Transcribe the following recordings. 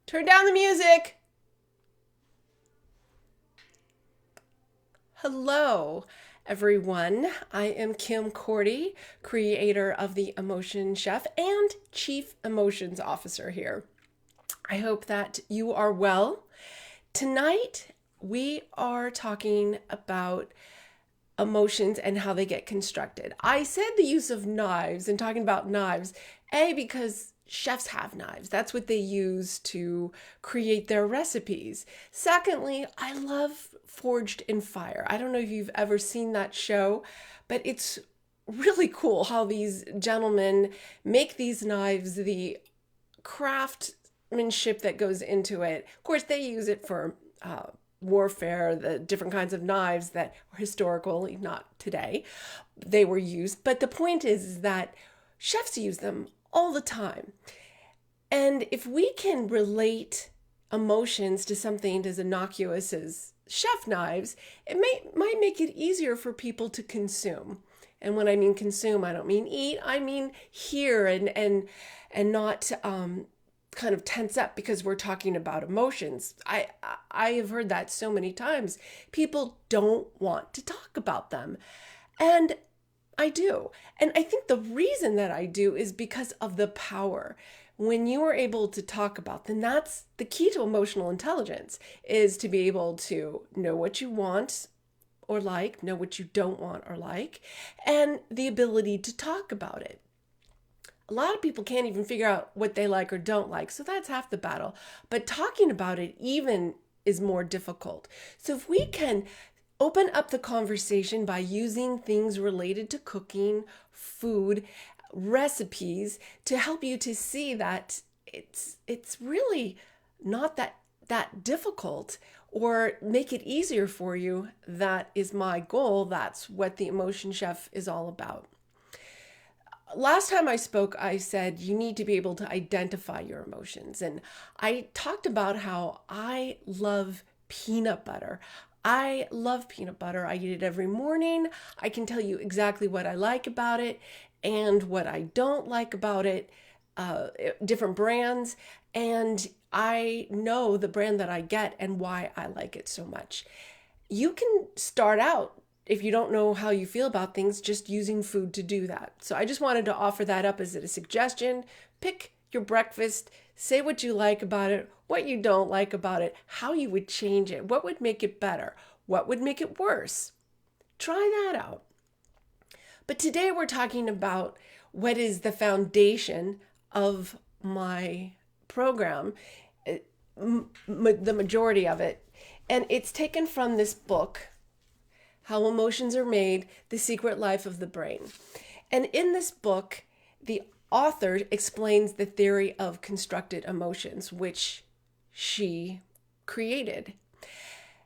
Turn down the music. Hello, everyone. I am Kim Korte, creator of The Emotion Chef and Chief Emotions Officer here. I hope that you are well. Tonight, we are talking about emotions and how they get constructed. I said the use of knives and talking about knives, because chefs have knives. That's what they use to create their recipes. Secondly, I love Forged in Fire. I don't know if you've ever seen that show, but it's really cool how these gentlemen make these knives, the craftsmanship that goes into it. Of course, they use it for warfare, the different kinds of knives that were historically, not today, they were used. But the point is that chefs use them all the time. And if we can relate emotions to something as innocuous as chef knives, it might make it easier for people to consume. And when I mean consume, I don't mean eat, I mean hear and not kind of tense up because we're talking about emotions. I have heard that so many times. People don't want to talk about them. And I do. And I think the reason that I do is because of the power. When you are able to talk about them, that's the key to emotional intelligence, is to be able to know what you want or like, know what you don't want or like, and the ability to talk about it. A lot of people can't even figure out what they like or don't like, so that's half the battle. But talking about it even is more difficult. So if we can open up the conversation by using things related to cooking, food, recipes to help you to see that it's really not that difficult, or make it easier for you, that is my goal. That's what the Emotion Chef is all about. Last time I spoke, I said you need to be able to identify your emotions. And I talked about how I love peanut butter. I love peanut butter. I eat it every morning. I can tell you exactly what I like about it and what I don't like about it, different brands. And I know the brand that I get and why I like it so much. You can start out, if you don't know how you feel about things, just using food to do that. So I just wanted to offer that up as a suggestion. Pick your breakfast, say what you like about it, what you don't like about it, how you would change it, what would make it better, what would make it worse. Try that out. But today we're talking about what is the foundation of my program, the majority of it. And it's taken from this book, How Emotions Are Made, The Secret Life of the Brain. And in this book, the author explains the theory of constructed emotions, which she created.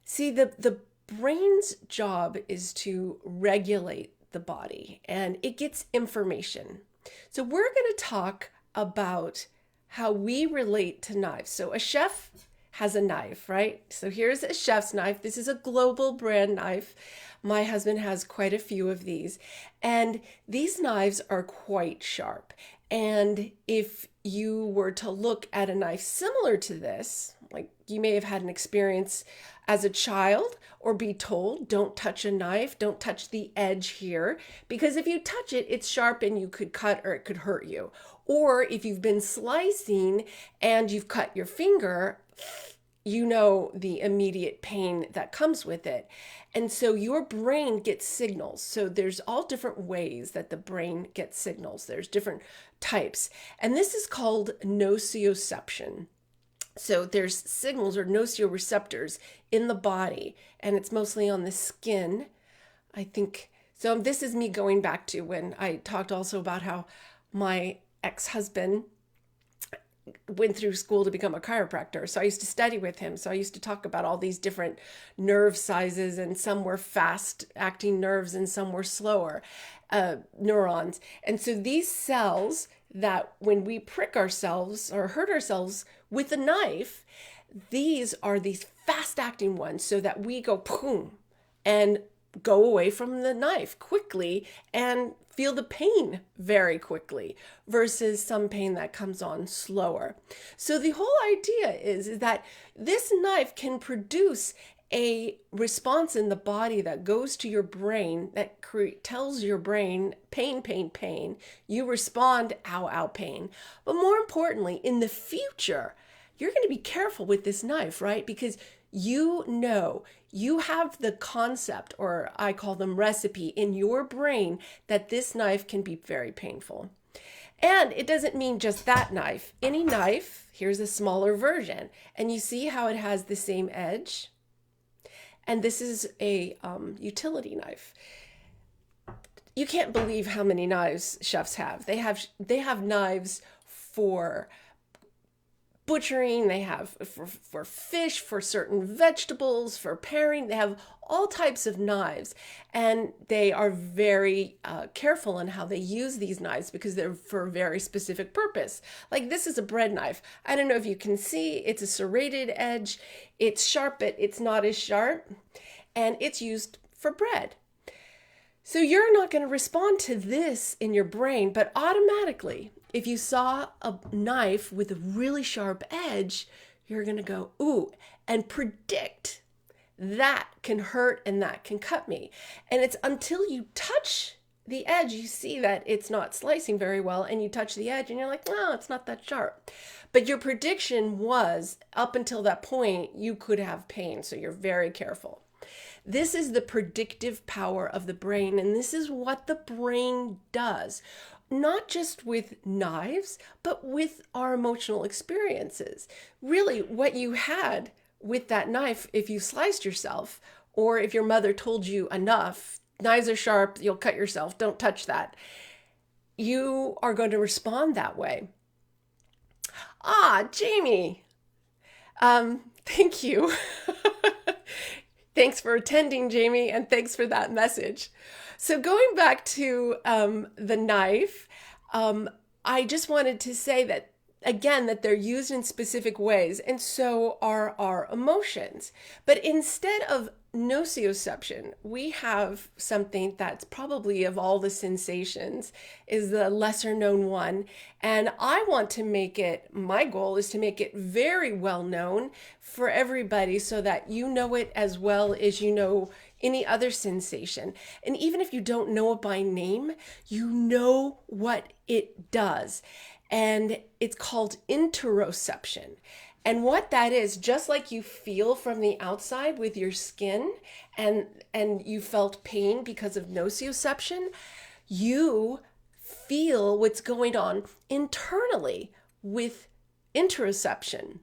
See, the brain's job is to regulate the body, and it gets information. So we're going to talk about how we relate to knives. So a chef has a knife, right? So here's a chef's knife. This is a global brand knife. My husband has quite a few of these. And these knives are quite sharp. And if you were to look at a knife similar to this, like you may have had an experience as a child or be told, don't touch a knife, don't touch the edge here, because if you touch it, it's sharp and you could cut or it could hurt you. Or if you've been slicing and you've cut your finger, you know the immediate pain that comes with it. And so your brain gets signals. So there's all different ways that the brain gets signals. There's different types. And this is called nociception. So there's signals or nociceptors in the body, and it's mostly on the skin, I think. So this is me going back to when I talked also about how my ex-husband went through school to become a chiropractor. So I used to study with him. So I used to talk about all these different nerve sizes, and some were fast acting nerves and some were slower neurons. And so these cells that when we prick ourselves or hurt ourselves with a knife, these are these fast acting ones, so that we go boom and go away from the knife quickly and feel the pain very quickly versus some pain that comes on slower. So the whole idea is that this knife can produce a response in the body that goes to your brain that tells your brain pain, pain, pain. You respond, ow, ow, pain. But more importantly, in the future, you're going to be careful with this knife, right? Because you have the concept, or I call them recipe, in your brain that this knife can be very painful. And it doesn't mean just that knife. Any knife, here's a smaller version, and you see how it has the same edge? And this is a utility knife. You can't believe how many knives chefs have. They have knives for butchering, they have for fish, for certain vegetables, for paring. They have all types of knives, and they are very careful in how they use these knives because they're for a very specific purpose. Like this is a bread knife. I don't know if you can see, it's a serrated edge. It's sharp, but it's not as sharp, and it's used for bread. So you're not going to respond to this in your brain, but automatically, if you saw a knife with a really sharp edge, you're going to go, ooh, and predict that can hurt and that can cut me. And it's until you touch the edge, you see that it's not slicing very well, and you touch the edge and you're like, no, it's not that sharp. But your prediction was up until that point, you could have pain. So you're very careful. This is the predictive power of the brain, and this is what the brain does, not just with knives, but with our emotional experiences. Really, what you had with that knife, if you sliced yourself, or if your mother told you enough, knives are sharp, you'll cut yourself, don't touch that, you are going to respond that way. Jamie, thank you. Thanks for attending, Jamie, and thanks for that message. So going back to the knife, I just wanted to say that, again, that they're used in specific ways, and so are our emotions. But instead of nociception, we have something that's probably, of all the sensations, is the lesser known one. And I want to make it, my goal is to make it very well known for everybody so that you know it as well as you know any other sensation. And even if you don't know it by name, you know what it does. And it's called interoception. And what that is, just like you feel from the outside with your skin and you felt pain because of nociception, you feel what's going on internally with interoception.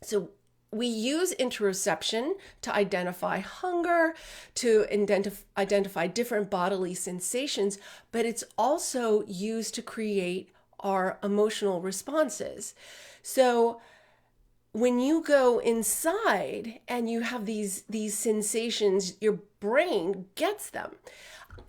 So we use interoception to identify hunger, to identify different bodily sensations, but it's also used to create our emotional responses. So when you go inside and you have these sensations, your brain gets them.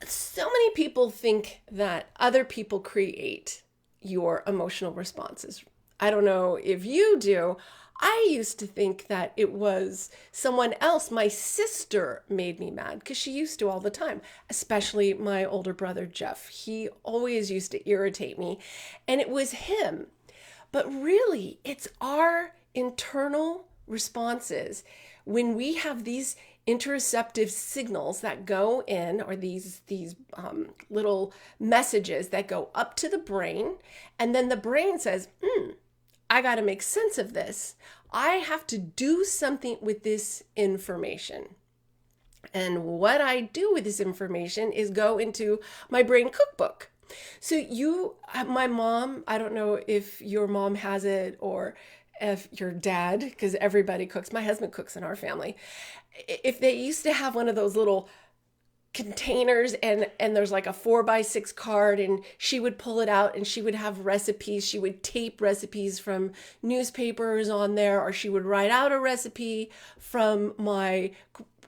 So many people think that other people create your emotional responses. I don't know if you do. I used to think that it was someone else. My sister made me mad because she used to all the time, especially my older brother, Jeff. He always used to irritate me, and it was him. But really, it's our internal responses when we have these interoceptive signals that go in, or these little messages that go up to the brain, and then the brain says, I got to make sense of this. I have to do something with this information. And what I do with this information is go into my brain cookbook. So my mom, I don't know if your mom has it or if your dad, because everybody cooks. My husband cooks in our family. If they used to have one of those little containers and there's like a 4x6 card, and she would pull it out and she would have recipes. She would tape recipes from newspapers on there, or she would write out a recipe from my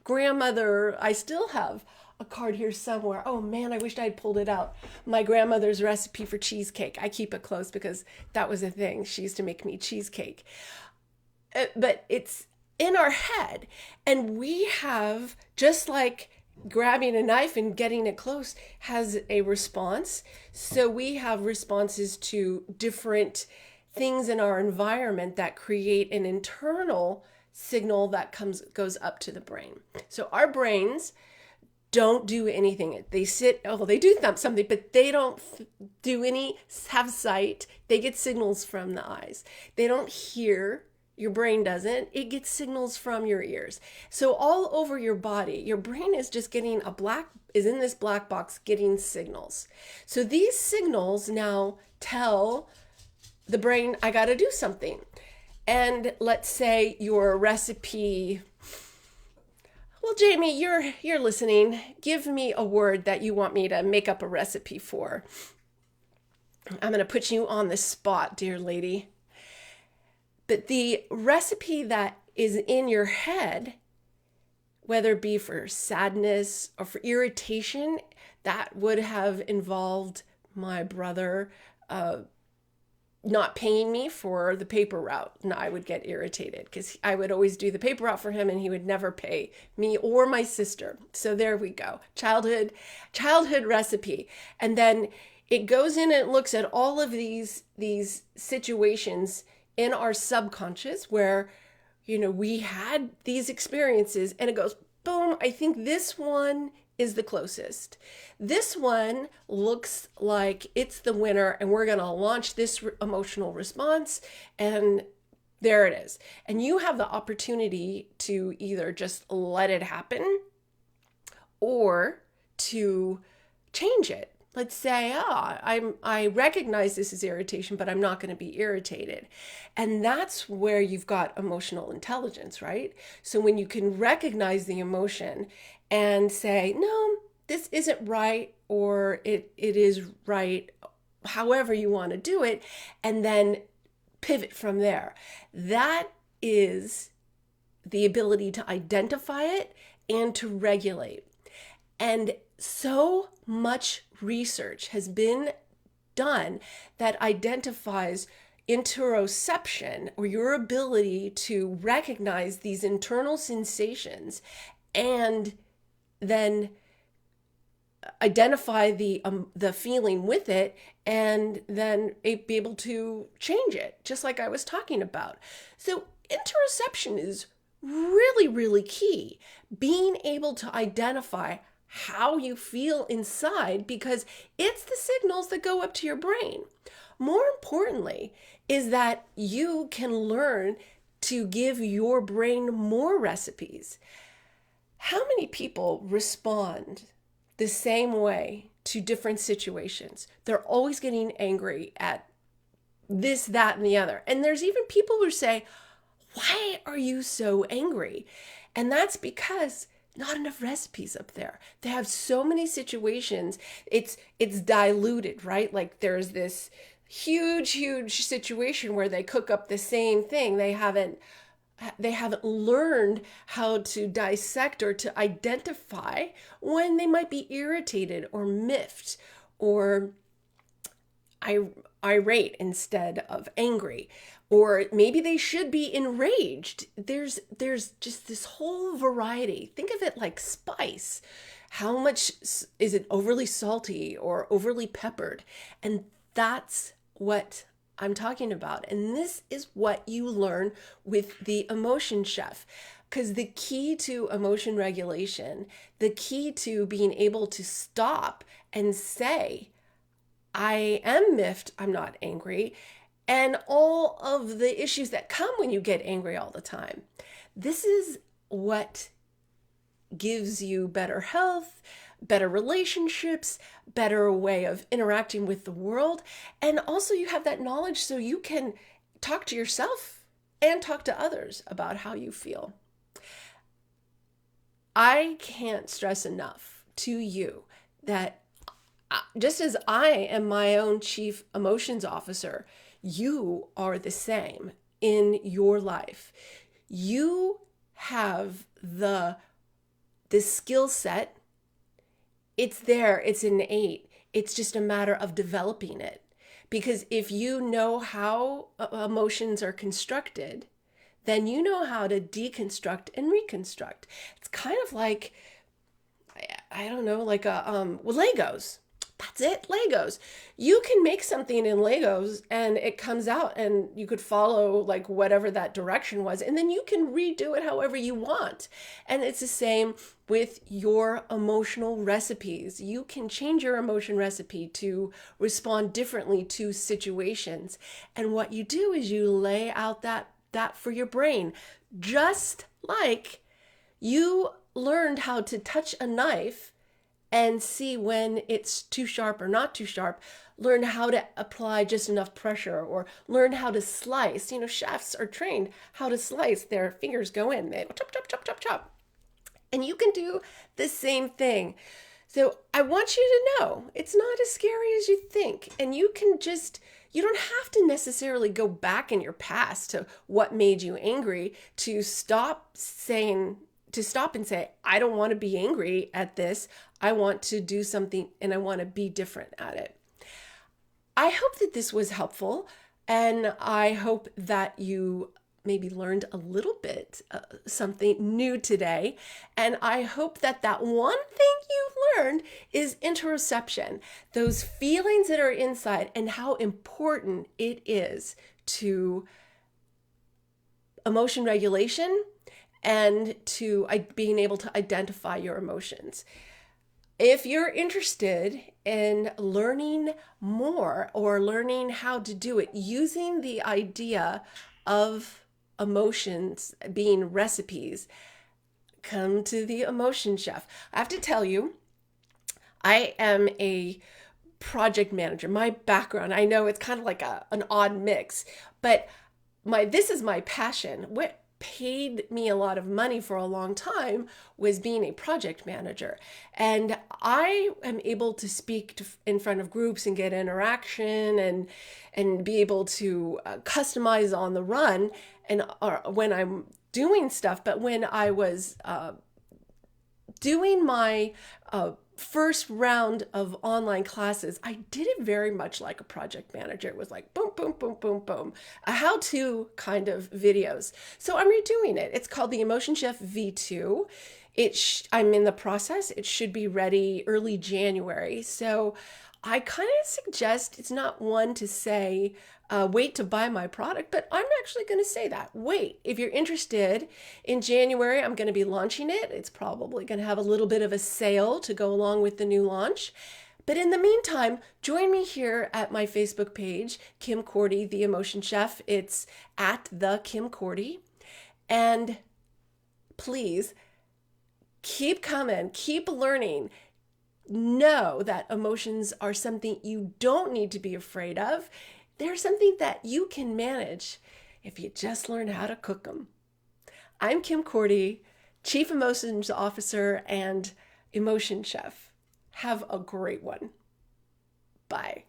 grandmother. I still have a card here somewhere. Oh man, I wished I'd pulled it out. My grandmother's recipe for cheesecake. I keep it close because that was a thing. She used to make me cheesecake. But it's in our head, and we have, just like grabbing a knife and getting it close has a response. So we have responses to different things in our environment that create an internal signal that goes up to the brain. So our brains don't do anything. They sit, oh, they do something, but they don't do any, have sight. They get signals from the eyes. They don't hear. Your brain doesn't. It gets signals from your ears. So all over your body, your brain is just getting is in this black box getting signals. So these signals now tell the brain, I got to do something. And let's say your recipe, well, Jamie, you're listening. Give me a word that you want me to make up a recipe for. I'm going to put you on the spot, dear lady. But the recipe that is in your head, whether it be for sadness or for irritation, that would have involved my brother not paying me for the paper route. And I would get irritated because I would always do the paper route for him and he would never pay me or my sister. So there we go. Childhood recipe. And then it goes in and looks at all of these situations in our subconscious where, we had these experiences, and it goes, boom, I think this one is the closest. This one looks like it's the winner, and we're going to launch this emotional response, and there it is. And you have the opportunity to either just let it happen or to change it. Let's say, I recognize this as irritation, but I'm not going to be irritated. And that's where you've got emotional intelligence, right? So when you can recognize the emotion and say, no, this isn't right, or it is right, however you want to do it, and then pivot from there. That is the ability to identify it and to regulate. And so much research has been done that identifies interoception, or your ability to recognize these internal sensations and then identify the feeling with it, and then be able to change it, just like I was talking about. So interoception is really, really key. Being able to identify how you feel inside, because it's the signals that go up to your brain. More importantly is that you can learn to give your brain more recipes. How many people respond the same way to different situations? They're always getting angry at this, that, and the other. And there's even people who say, why are you so angry? And that's because not enough recipes up there. They have so many situations. It's diluted, right? Like there's this huge situation where they cook up the same thing. They haven't learned how to dissect or to identify when they might be irritated or miffed or irate instead of angry, or maybe they should be enraged. There's just this whole variety. Think of it like spice. How much is it overly salty or overly peppered? And that's what I'm talking about. And this is what you learn with the emotion chef. Because the key to emotion regulation, the key to being able to stop and say, I am miffed, I'm not angry, and all of the issues that come when you get angry all the time. This is what gives you better health, better relationships, better way of interacting with the world. And also you have that knowledge so you can talk to yourself and talk to others about how you feel. I can't stress enough to you that just as I am my own chief emotions officer, you are the same in your life. You have the skill set. It's there, it's innate. It's just a matter of developing it. Because if you know how emotions are constructed, then you know how to deconstruct and reconstruct. It's kind of like, I don't know, like well, Legos. That's it, Legos. You can make something in Legos and it comes out and you could follow like whatever that direction was and then you can redo it however you want. And it's the same with your emotional recipes. You can change your emotion recipe to respond differently to situations. And what you do is you lay out that for your brain, just like you learned how to touch a knife and see when it's too sharp or not too sharp. Learn how to apply just enough pressure or learn how to slice. You know, chefs are trained how to slice. Their fingers go in, they chop, chop, chop, chop, chop. And you can do the same thing. So I want you to know it's not as scary as you think. And you don't have to necessarily go back in your past to what made you angry to stop and say, I don't want to be angry at this. I want to do something and I want to be different at it. I hope that this was helpful, and I hope that you maybe learned a little bit something new today. And I hope that one thing you learned is interoception, those feelings that are inside and how important it is to emotion regulation and to being able to identify your emotions. If you're interested in learning more or learning how to do it using the idea of emotions being recipes, come to the Emotion Chef. I have to tell you, I am a project manager. My background, I know it's kind of like an odd mix, but this is my passion. What paid me a lot of money for a long time was being a project manager. And I am able to speak in front of groups and get interaction and be able to customize on the run and when I'm doing stuff. But when I was doing my first round of online classes, I did it very much like a project manager. It was like boom, boom, boom, boom, boom, a how-to kind of videos. So I'm redoing it. It's called the Emotion Chef V2. I'm in the process. It should be ready early January. So I kind of suggest it's not one to say, wait to buy my product, but I'm actually going to say that. Wait, if you're interested, in January, I'm going to be launching it. It's probably going to have a little bit of a sale to go along with the new launch. But in the meantime, join me here at my Facebook page, Kim Korte, the Emotion Chef. It's at the Kim Korte. And please keep coming, keep learning. Know that emotions are something you don't need to be afraid of. They're something that you can manage if you just learn how to cook them. I'm Kim Korte, Chief Emotions Officer and Emotion Chef. Have a great one. Bye.